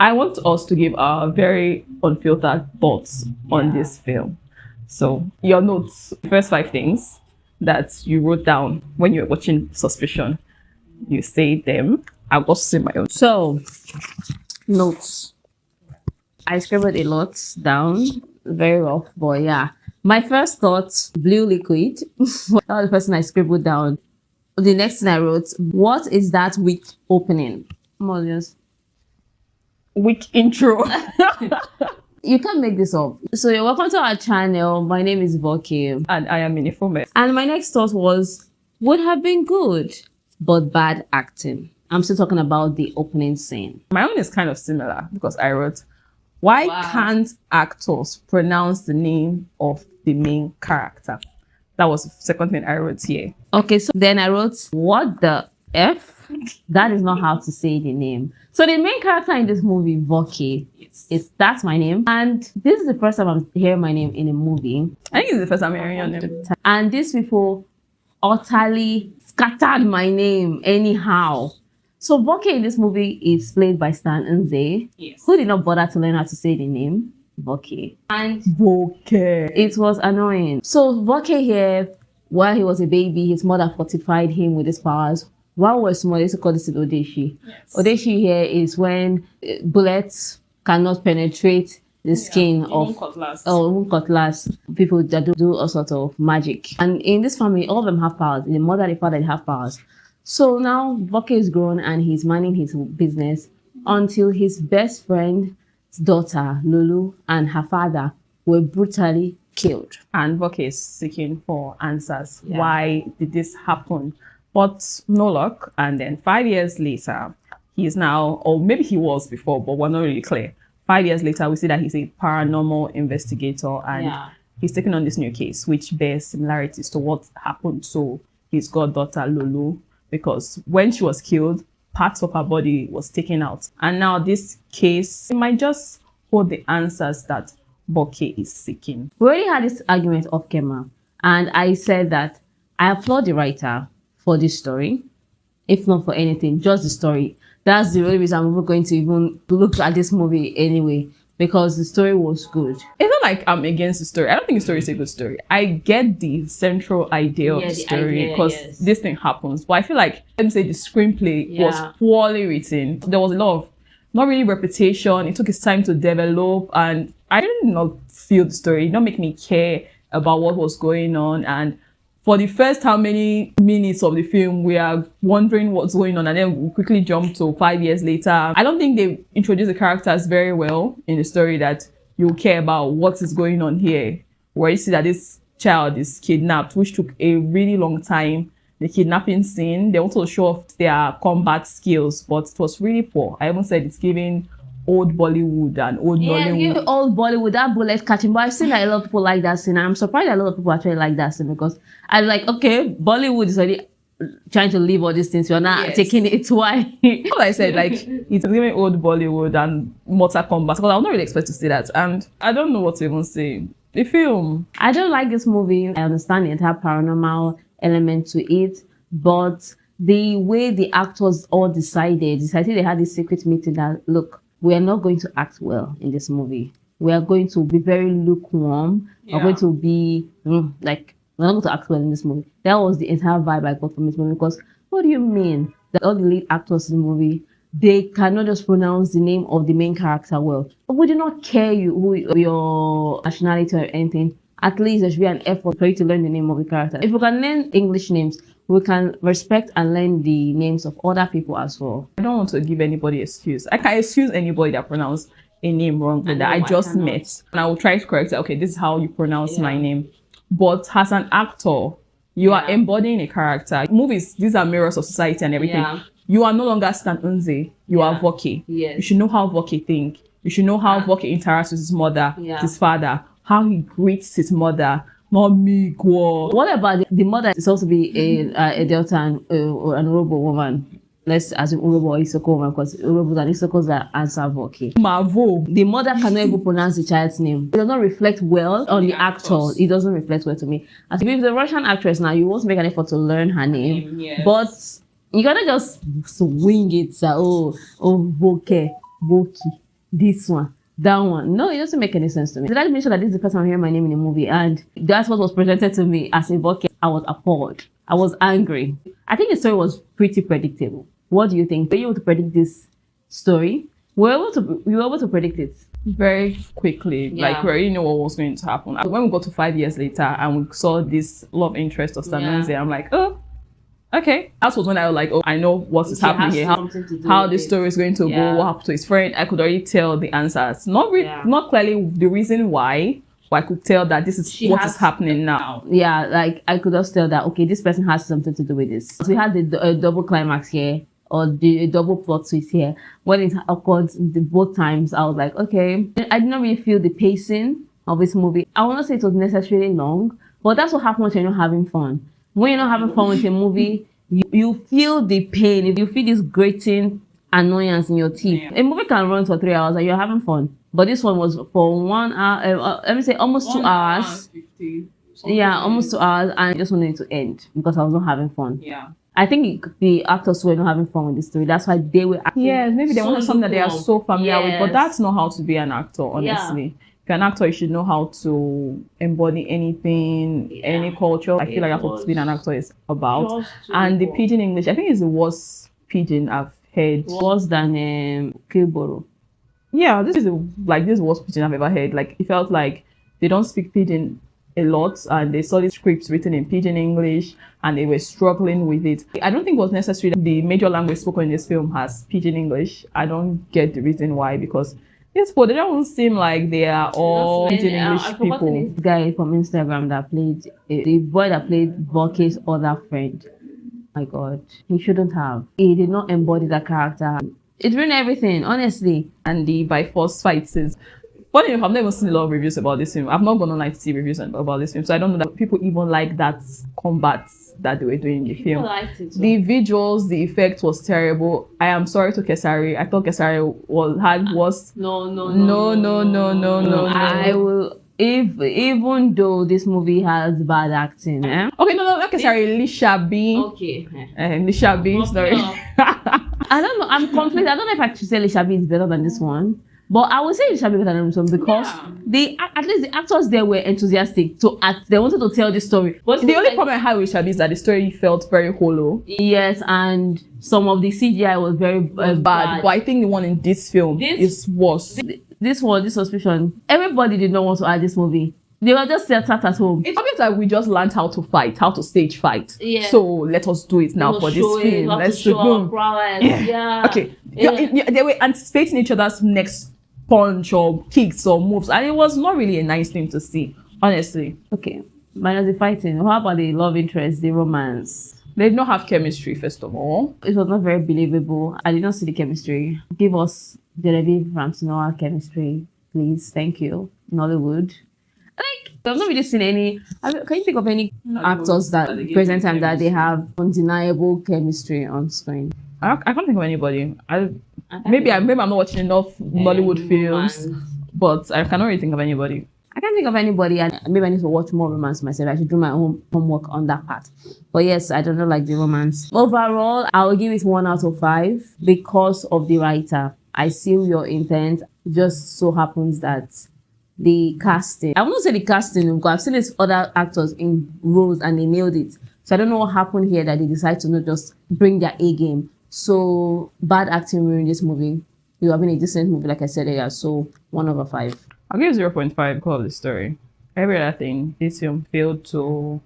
I want us to give our very unfiltered thoughts on this film. So, your notes, first 5 things that you wrote down when you were watching Suspicion, you say them. I'll also say my own. So, notes. I scribbled a lot down. Very rough, but yeah. My first thought, blue liquid. That was the first thing I scribbled down. The next thing I wrote, what is that weak opening? Come on, just. Weak intro. You can't make this up. So you're welcome to our channel. My name is Voke. And I am Minifome. And my next thought was, would have been good, but bad acting. I'm still talking about the opening scene. My own is kind of similar because I wrote, why can't actors pronounce the name of the main character? That was the second thing I wrote here. Okay, so then I wrote, what the F? That is not how to say the name. So the main character in this movie, Voke, that's my name. And this is the first time I'm hearing my name in a movie. I think it's the first time I'm hearing your name. And these people utterly scattered my name anyhow. So Voke in this movie is played by Stan Nze, who did not bother to learn how to say the name, Voke. And Voke. It was annoying. So Voke here, while he was a baby, his mother fortified him with his powers. While we're small, they used to call this Odeshi. Yes. Odeshi here is when bullets cannot penetrate the skin of cutlass. People that do all sorts of magic. And in this family, all of them have powers. The mother and the father, they have powers. So now Voke is grown and he's minding his business until his best friend's daughter, Lulu, and her father were brutally killed. And Voke is seeking for answers. Yeah. Why did this happen? But no luck. And then 5 years later, he's now, or maybe he was before, but we're not really clear. 5 years later, we see that he's a paranormal investigator and he's taking on this new case, which bears similarities to what happened to his goddaughter, Lulu, because when she was killed, parts of her body was taken out. And now this case, it might just hold the answers that Voke is seeking. We already had this argument off camera, and I said that I applaud the writer for this story, if not for anything, just the story. That's the only reason I'm even going to even look at this movie anyway, because the story was good. It's not like I'm against the story. I don't think the story is a good story. I get the central idea of the story because this thing happens. But I feel like, let me say, the screenplay was poorly written. There was a lot of not really reputation. It took its time to develop, and I did not feel the story. It did not make me care about what was going on. And for the first how many minutes of the film, we are wondering what's going on, and then we quickly jump to 5 years later. I don't think they introduced the characters very well in the story that you care about what is going on here, where you see that this child is kidnapped, which took a really long time. The kidnapping scene, they wanted to show off their combat skills, but it was really poor. I even said it's giving old Bollywood and old Nollywood. Yeah, old Bollywood, that bullet catching. But I've seen that a lot of people like that scene. I'm surprised that a lot of people actually like that scene, because I'm like, okay, Bollywood is already trying to leave all these things. You're not taking it. Why? All I said, like, it's giving old Bollywood and Mortal Kombat, because I was not really expect to see that. And I don't know what to even say. The film, I don't like this movie. I understand the entire paranormal element to it, but the way the actors all decided they had this secret meeting that, look, we are not going to act well in this movie. We are going to be very lukewarm. We're going to be like, we're not going to act well in this movie. That was the entire vibe I got from this movie. Because what do you mean that all the lead actors in the movie, they cannot just pronounce the name of the main character well? We do not care who your nationality or anything. At least there should be an effort for you to learn the name of the character. If we can learn English names, we can respect and learn the names of other people as well. I don't want to give anybody excuse. I can excuse anybody that pronounced a name wrong that I just met. And I will try to correct it. Okay, this is how you pronounce my name. But as an actor, you are embodying a character. Movies, these are mirrors of society and everything. You are no longer Stan Nze. You are Voke. You should know how Voke thinks. You should know how Voke interacts with his mother, his father, how he greets his mother. Not me, go. What about the mother? Is supposed to be a Delta and an Urobo woman. Let's assume Urobo or Isoko woman, because Urobos and Isokos that answer Voke. Mavo. The mother cannot even pronounce the child's name. It does not reflect well on the actor. It doesn't reflect well to me. As if the Russian actress now, you won't make an effort to learn her name, but you gotta just swing it. Voke. this one, that one. No, it doesn't make any sense to me. Did I make sure that this is the first time I'm hearing my name in a movie? And that's what was presented to me as a bucket. I was appalled. I was angry. I think the story was pretty predictable. What do you think? Were you able to predict this story? We were able to predict it very quickly. Like, we already knew what was going to happen. When we got to 5 years later and we saw this love interest of Nze, I'm like, oh, okay. That was when I was like, oh, I know what is happening here. How the story is going to go. What happened to his friend? I could already tell the answers. Not clearly the reason why, but I could tell that this is what is happening now. Yeah, like I could just tell that, okay, this person has something to do with this. So we had the double climax here, or the double plot twist here. When it occurred both times, I was like, okay. I did not really feel the pacing of this movie. I will not say it was necessarily long, but that's what happens when you're not having fun. When you're not having fun with a movie, you feel the pain. You feel this grating annoyance in your teeth. A movie can run for 3 hours and you're having fun. But this one was for 1 hour, let me say almost 2 hours. Almost 2 hours, and I just wanted it to end because I was not having fun. I think the actors were not having fun with the story. That's why they were acting. Yeah, maybe they wanted something that they are so familiar with, but that's not how to be an actor, honestly. If you're an actor, you should know how to embody anything, any culture. I feel like that's what being an actor is about. And the pidgin English, I think, is the worst pidgin I've heard. Worse than Kilboro. Yeah, this is the worst pidgin I've ever heard. Like, it felt like they don't speak pidgin a lot, and they saw the scripts written in pidgin English and they were struggling with it. I don't think it was necessary that the major language spoken in this film has pidgin English. I don't get the reason why, because yes, but they don't seem like they are all pidgin English people. This guy from Instagram that played the boy that played Bucky's other friend. My God, he shouldn't have. He did not embody that character. It ruined everything, honestly. And the by force fight scenes. Funny enough, I've never seen a lot of reviews about this film. I've not gone online to see reviews about this film, so I don't know that people even like that combat that they were doing in the film. Liked it, the visuals, the effect was terrible. I am sorry to Kesari. I thought Kesari was No. I will, even though this movie has bad acting. Okay, not Kesari. Lisha B. Okay. Lisha B. Sorry. I don't know. I'm confused. I don't know if I should say Lisha B is better than this one. But I would say it should be better than this one because at least the actors there were enthusiastic to act. They wanted to tell the story. But the only problem I had with Shabi is that the story felt very hollow. Yes, and some of the CGI was very bad. But I think the one in this film is worse. This suspicion. Everybody did not want to add this movie. They were just sat at home. It's obvious that we just learned how to fight, how to stage fight. Yeah. So let us do it now for this film. Let's do it. Okay. They were anticipating each other's next punch or kicks or moves, and it was not really a nice thing to see, honestly. Okay, minus the fighting, how about the love interest, the romance? They did not have chemistry, first of all. It was not very believable. I did not see the chemistry. Give us Genevieve Ramsey-Nouah chemistry, please. Thank you. Nollywood. Like, I've not really seen any. Can you think of any actors that present time that they have undeniable chemistry on screen? I can't think of anybody. Maybe I'm not watching enough Nollywood films, but I cannot really think of anybody. I can't think of anybody, and maybe I need to watch more romance myself. I should do my own homework on that part. But yes, I don't know, like the romance. Overall, I will give it 1 out of 5 because of the writer. I see your intent. It just so happens that the casting, I won't say the casting, because I've seen these other actors in roles and they nailed it. So I don't know what happened here that they decided to not just bring their A game. So bad acting ruined this movie. It would have been a decent movie, like I said earlier. So 1 over 5. I'll give 0.5 because of the story. Every other thing, this film failed to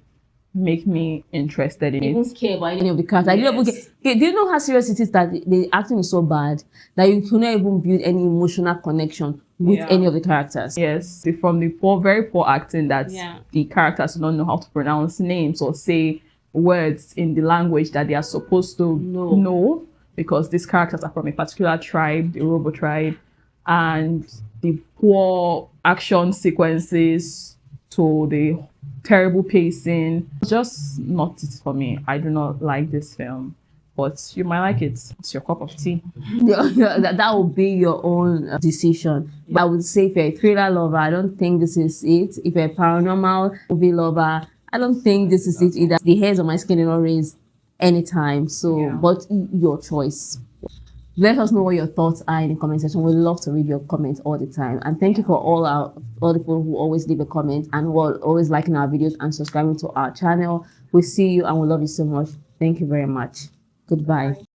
make me interested in it. I don't care about any of the characters. Yes. Do you know how serious it is that the acting is so bad that you cannot even build any emotional connection with any of the characters? Yes, from the very poor acting that the characters don't know how to pronounce names or say words in the language that they are supposed to know, because these characters are from a particular tribe, the Robo tribe, and the poor action sequences to the terrible pacing, just not it for me. I do not like this film, but you might like it. It's your cup of tea. That will be your own decision. But I would say if you're a thriller lover, I don't think this is it. If you're a paranormal movie lover, I don't think this is it either. The hairs on my skin are not raised anytime. So, but your choice. Let us know what your thoughts are in the comment section. We love to read your comments all the time. And thank you for all the people who always leave a comment and who are always liking our videos and subscribing to our channel. We see you and we love you so much. Thank you very much. Goodbye.